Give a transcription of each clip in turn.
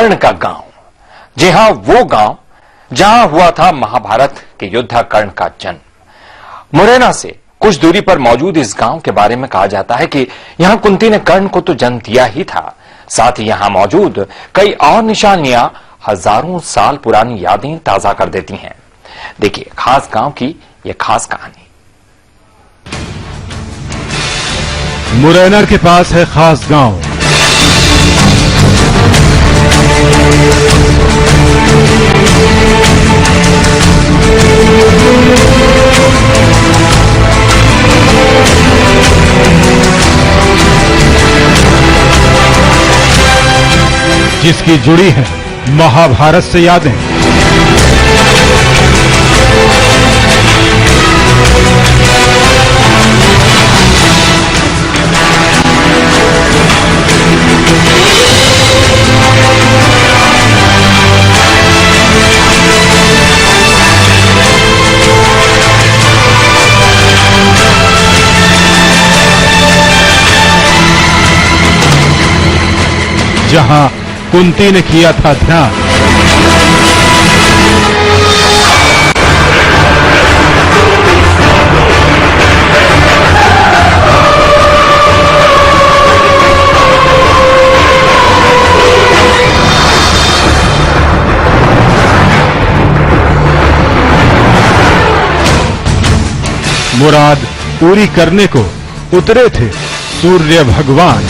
कर्ण का गांव। जी हां, वो गांव जहां हुआ था महाभारत के योद्धा कर्ण का जन्म। मुरैना से कुछ दूरी पर मौजूद इस गांव के बारे में कहा जाता है कि यहां कुंती ने कर्ण को तो जन्म दिया ही था, साथ ही यहां मौजूद कई और निशानियां हजारों साल पुरानी यादें ताजा कर देती हैं। देखिए खास गांव की यह खास कहानी। मुरैना के पास है खास गांव। जिसकी जुड़ी है महाभारत से यादें। जहां कुंती ने किया था ध्यान, मुराद पूरी करने को उतरे थे सूर्य भगवान।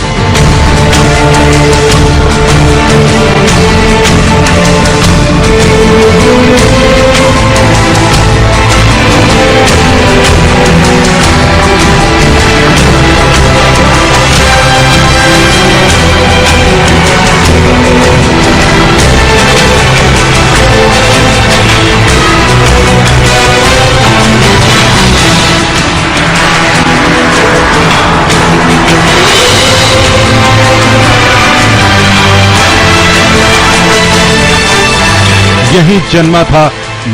यही जन्मा था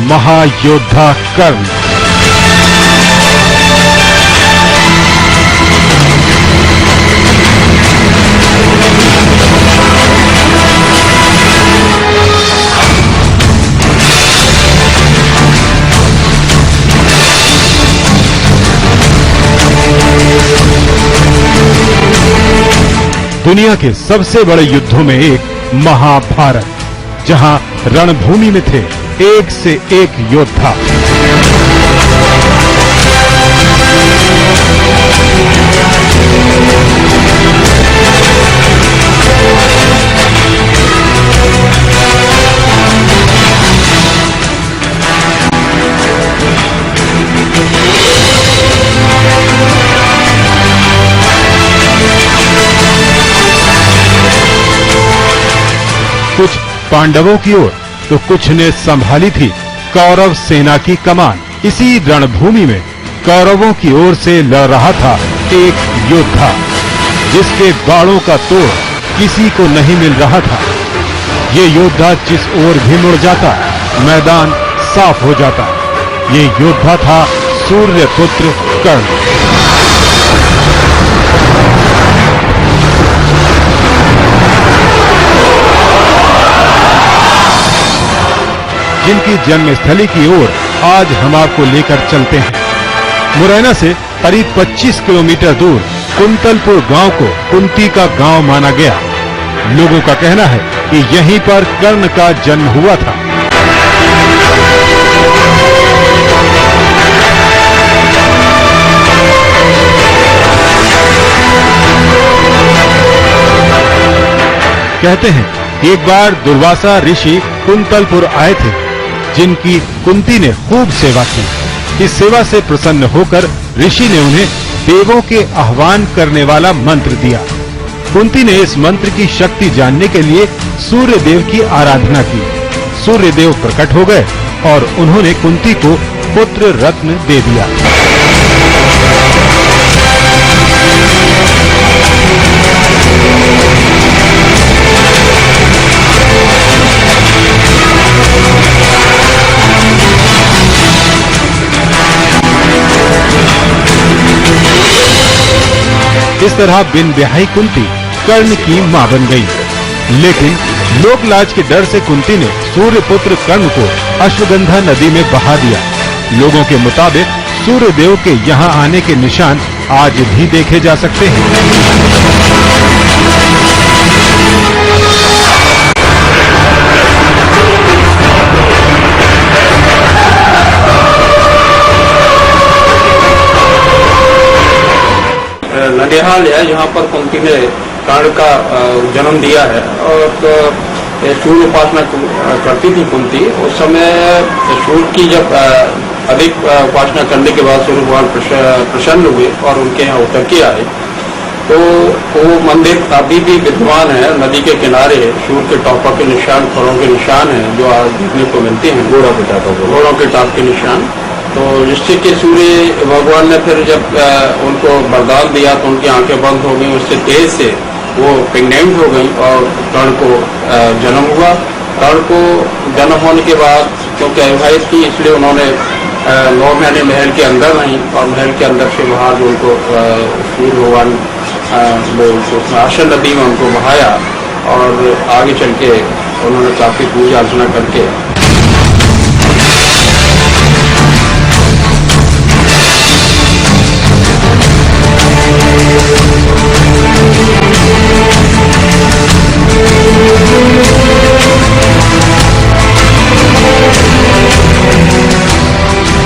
महायोद्धा कर्ण। दुनिया के सबसे बड़े युद्धों में एक महाभारत, जहां रणभूमि में थे एक से एक योद्धा। कुछ पांडवों की ओर तो कुछ ने संभाली थी कौरव सेना की कमान। इसी रणभूमि में कौरवों की ओर से लड़ रहा था एक योद्धा, जिसके बाणों का तोड़ किसी को नहीं मिल रहा था। ये योद्धा जिस ओर भी मुड़ जाता मैदान साफ हो जाता। ये योद्धा था सूर्यपुत्र कर्ण। जिनकी जन्मस्थली की ओर आज हम आपको लेकर चलते हैं। मुरैना से करीब 25 किलोमीटर दूर कुंतलपुर गांव को कुंती का गांव माना गया। लोगों का कहना है कि यहीं पर कर्ण का जन्म हुआ था। कहते हैं एक बार दुर्वासा ऋषि कुंतलपुर आए थे, जिनकी कुंती ने खूब सेवा की। इस सेवा से प्रसन्न होकर ऋषि ने उन्हें देवों के आह्वान करने वाला मंत्र दिया। कुंती ने इस मंत्र की शक्ति जानने के लिए सूर्य देव की आराधना की। सूर्य देव प्रकट हो गए और उन्होंने कुंती को पुत्र रत्न दे दिया। इस तरह बिन ब्याही कुंती कर्ण की मां बन गई। लेकिन लोकलाज के डर से कुंती ने सूर्य पुत्र कर्ण को अश्वगंधा नदी में बहा दिया। लोगों के मुताबिक सूर्य देव के यहाँ आने के निशान आज भी देखे जा सकते हैं। ननिहाल है जहाँ पर कुंती ने कर्ण का जन्म दिया है और सूर्य उपासना करती थी कुंती। उस समय सूर्य की जब अधिक उपासना करने के बाद सूर्य भगवान प्रसन्न हुए और उनके यहाँ उतर के आए, तो वो मंदिर अभी भी विद्यमान है। नदी के किनारे सूर्य के टॉपा के निशान, फलों के निशान हैं जो आज देखने को मिलते हैं, घोड़ों के टाप के निशान। तो जिससे कि सूर्य भगवान ने फिर जब उनको वरदान दिया तो उनकी आंखें बंद हो गई, उससे तेज से वो प्रेग्नेंट हो गई और कर्ण को जन्म हुआ। कर्ण को जन्म होने के बाद क्योंकि अविवाहित थी, इसलिए उन्होंने 9 महीने महल के अंदर रही और महल के अंदर से बाहर जो उनको सूर्य भगवान आशन नदी में उनको बहाया और आगे चल के उन्होंने काफी पूजा अर्चना करके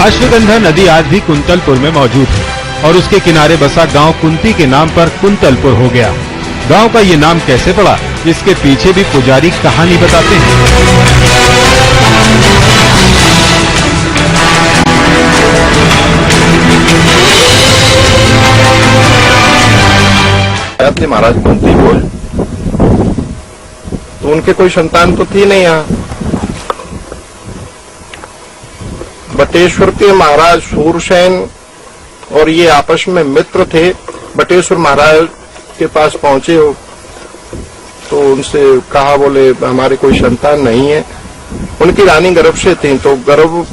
अश्वगंधा नदी आज भी कुंतलपुर में मौजूद है और उसके किनारे बसा गांव कुंती के नाम पर कुंतलपुर हो गया। गांव का ये नाम कैसे पड़ा, इसके पीछे भी पुजारी कहानी बताते हैं। थे महाराज कुंती भोज, तो उनके कोई संतान तो थी नहीं यहाँ। बटेश्वर के महाराज सूरसेन और ये आपस में मित्र थे। बटेश्वर महाराज के पास पहुंचे हो तो उनसे कहा, बोले हमारे कोई संतान नहीं है। उनकी रानी गर्भ से थी, तो गर्भ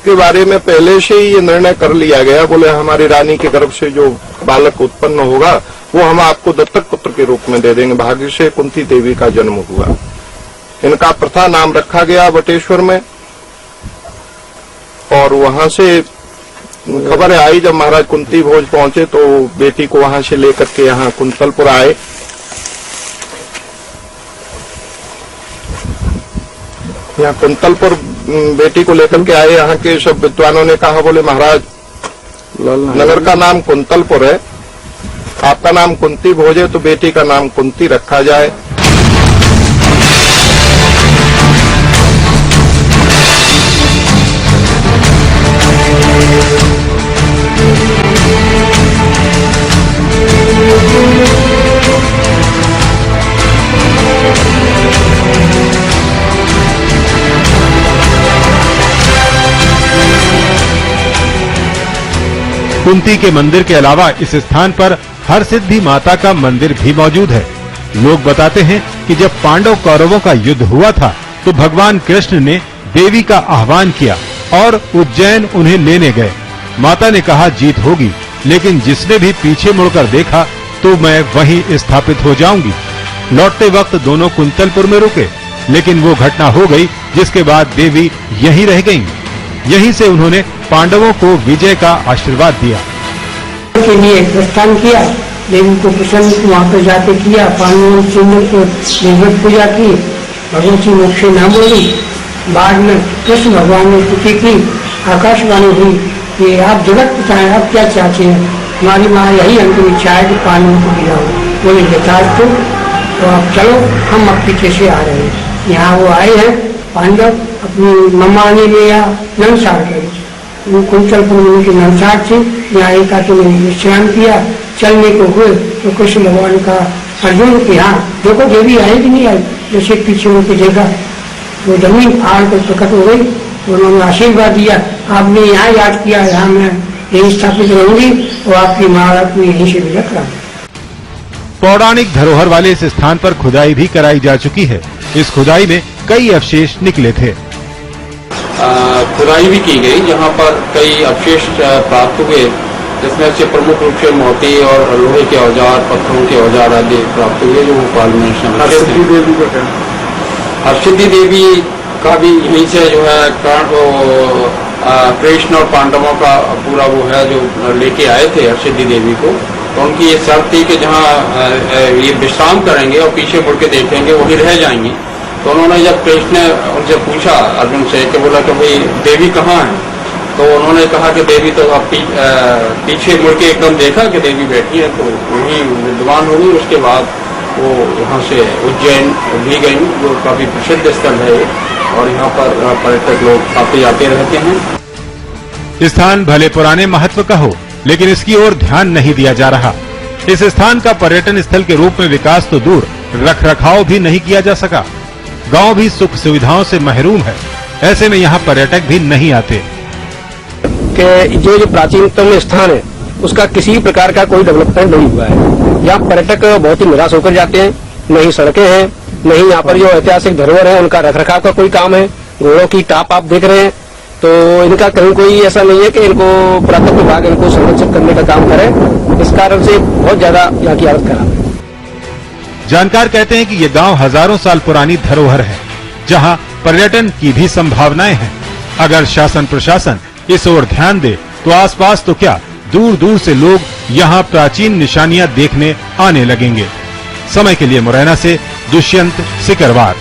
के बारे में पहले से ही ये निर्णय कर लिया गया। बोले हमारी रानी के गर्भ से जो बालक उत्पन्न होगा वो हम आपको दत्तक पुत्र के रूप में दे देंगे। भाग्य से कुंती देवी का जन्म हुआ। इनका प्रथा नाम रखा गया बटेश्वर में। और वहां से खबर आई जब महाराज कुंती भोज पहुंचे तो बेटी को वहां से लेकर के यहाँ कुंतलपुर आए। यहाँ कुंतलपुर बेटी को लेकर के आए। यहाँ के सब विद्वानों ने कहा, बोले महाराज नगर का नाम कुंतलपुर है, आपका नाम कुंती भोज है, तो बेटी का नाम कुंती रखा जाए। कुंती के मंदिर के अलावा इस स्थान पर हरसिद्धि माता का मंदिर भी मौजूद है। लोग बताते हैं कि जब पांडव कौरवों का युद्ध हुआ था तो भगवान कृष्ण ने देवी का आह्वान किया और उज्जैन उन्हें लेने गए। माता ने कहा जीत होगी, लेकिन जिसने भी पीछे मुड़कर देखा तो मैं वहीं स्थापित हो जाऊंगी। लौटते वक्त दोनों कुंतलपुर में रुके, लेकिन वो घटना हो गई जिसके बाद देवी यहीं रह गईं। यहीं से उन्होंने पांडवों को विजय का आशीर्वाद दिया। के लिए प्रस्थान किया, देवी को प्रसन्न वहाँ पर जाके किया। पांडवों ने निर्वत पूजा की, भगवती मुख से न बोली। बाद में कृष्ण भगवान ने स्तुति की, आकाशवाणी हुई कि आप जगत पिता हैं, आप क्या चाहते हैं? हमारी माँ यही अंतिम इच्छा है कि पांडवों को विदा हो। बोले यथार्थ, तो आप चलो, हम अब पीछे से आ रहे हैं। यहाँ वो आए हैं पांडव अपनी ममानी में या नंसार कर कुंतलपुर में उनकी नंसार थी। यहाँ एक आके विश्राम किया, चलने को हुए तो कृष्ण भगवान का अर्जुन के यहाँ देखो देवी आई कि नहीं आई, जैसे पीछे उनके देखा वो जमीन फाड़ कर प्रकट हो गई। उन्होंने आशीर्वाद दिया, आपने यहाँ याद किया, यहाँ मैं यही स्थापित रहूंगी और आपकी महाराज को यहीं से विदा करा। पौराणिक धरोहर वाले इस स्थान पर खुदाई भी कराई जा चुकी है। इस खुदाई में कई अवशेष निकले थे। खुदाई भी की गई, जहाँ पर कई अवशेष प्राप्त हुए जिसमें से प्रमुख रूप से मोती और लोहे के औजार, पत्थरों के औजार आदि प्राप्त हुए जो भोपाल में हरसिद्धि देवी का हरसिद्धि देवी का भी यहीं से जो है कृष्ण और पांडवों का पूरा वो है जो लेके आए थे हरसिद्धि देवी को, तो उनकी ये शर्त थी कि जहाँ ये विश्राम करेंगे और पीछे मुड़ के देखेंगे वही रह जाएंगी। तो उन्होंने जब कृष्ण ने उनसे पूछा अर्जुन से कि बोला कि भाई देवी कहाँ है, तो उन्होंने कहा कि देवी तो आप पीछे मुड़ के एकदम देखा कि देवी बैठी है, तो वही विद्वान हो गई। उसके बाद वो यहाँ से उज्जैन भी गई जो काफी प्रसिद्ध स्थल है और यहाँ पर पर्यटक लोग काफी आते रहते हैं। स्थान भले पुराने महत्व का हो, लेकिन इसकी ओर ध्यान नहीं दिया जा रहा। इस स्थान का पर्यटन स्थल के रूप में विकास तो दूर, रखरखाव भी नहीं किया जा सका। गांव भी सुख सुविधाओं से महरूम है, ऐसे में यहाँ पर्यटक भी नहीं आते। कि जो प्राचीनतम स्थान है उसका किसी प्रकार का कोई डेवलपमेंट नहीं हुआ है। यहाँ पर्यटक बहुत ही निराश होकर जाते हैं। नहीं सड़कें हैं, नहीं यहाँ पर जो ऐतिहासिक धरोहर है उनका रखरखाव का कोई काम है। घोड़ों की टाप आप देख रहे हैं, तो इनका कहीं कोई ऐसा नहीं है कि इनको पुरातत्व विभाग इनको संरक्षित करने का काम करे। इस कारण से बहुत ज्यादा यहाँ की हालत खराब है। जानकार कहते हैं कि ये गांव हजारों साल पुरानी धरोहर है, जहां पर्यटन की भी संभावनाएं हैं। अगर शासन प्रशासन इस ओर ध्यान दे तो आसपास तो क्या, दूर दूर से लोग यहाँ प्राचीन निशानियां देखने आने लगेंगे। समय के लिए मुरैना से दुष्यंत सिकरवार।